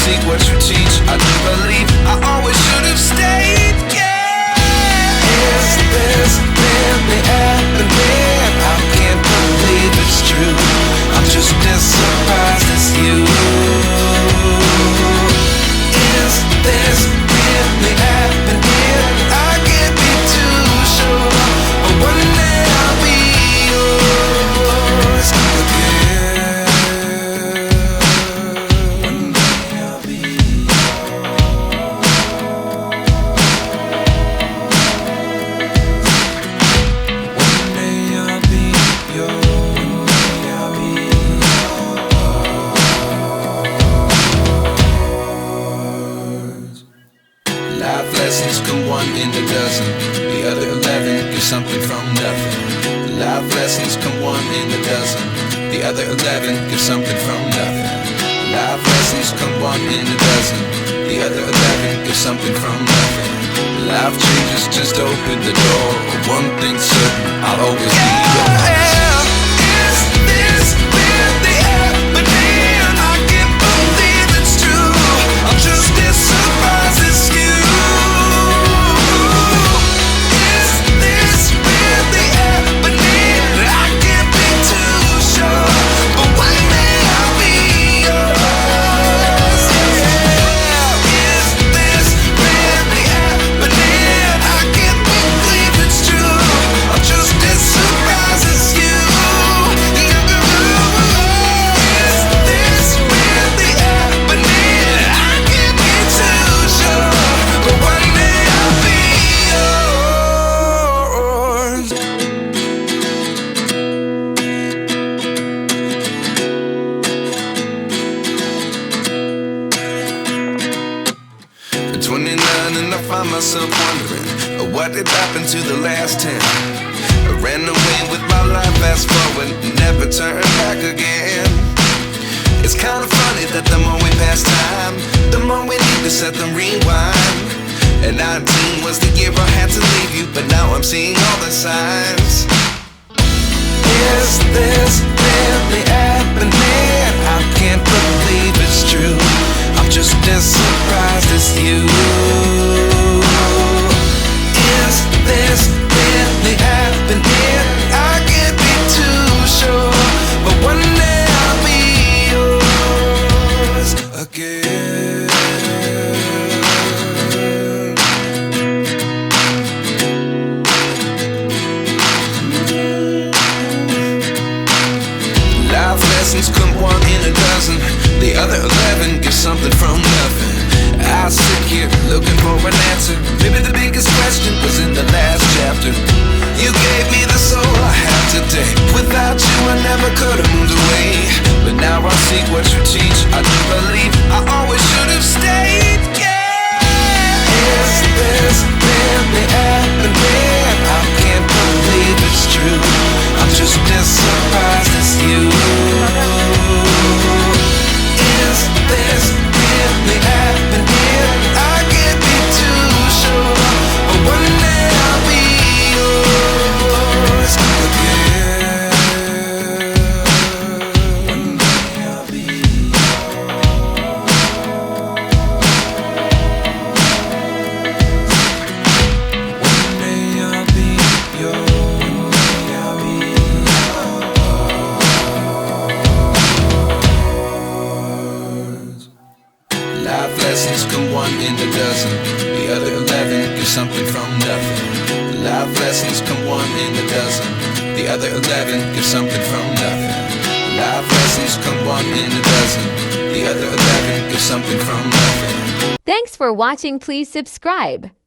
seek what you teach. I do believe I always should have stayed. Yeah. Is this really happening? I can't believe it's true. I'm just as surprised as you. Is this really happening? I can't be too sure, but one day I'll be yours again. One day I'll be Life lessons come one in a dozen. The other 11 get something from nothing. Life lessons come one in a dozen. The other 11 get something from nothing. Life lessons come one in a dozen. The other 11 get something from nothing. Life changes just open the door. One thing's certain, I'll always be yours. Is this really happening? I can't believe it's true. I'm just as surprised as you. At 29 and I find myself wondering what did happen to the last 10. I ran away with my life, fast forward, never turn back again. It's kind of funny that the more we pass time, the more we need to set the rewind. And 19 was the year I had to leave you, but now I'm seeing all the signs. Is this really happening? I can't believe it's true. I'm just as surprised as you. Is this really happening? I can't be too sure, but one day I'll be yours again. Life lessons come one in a dozen. The other 11 get something from nothing. I sit here looking for an answer. Maybe the biggest question was in the last chapter. You gave me the soul I have today. Without you I never could have moved away. But now I seek what you teach. I do believe I always should have stayed. Yeah. Is this really happening? I can't believe it's true. I'm just as surprised as you. Is this really happening? I can't be too sure, but one day I'll be yours again. One day I'll be One day I'll be yours. Life lessons come one in a dozen. The other 11 get something from nothing. Life lessons come one in a dozen. The other 11 get something from nothing. Life lessons come one in a dozen. The other 11 get something from nothing. Thanks for watching. Please subscribe.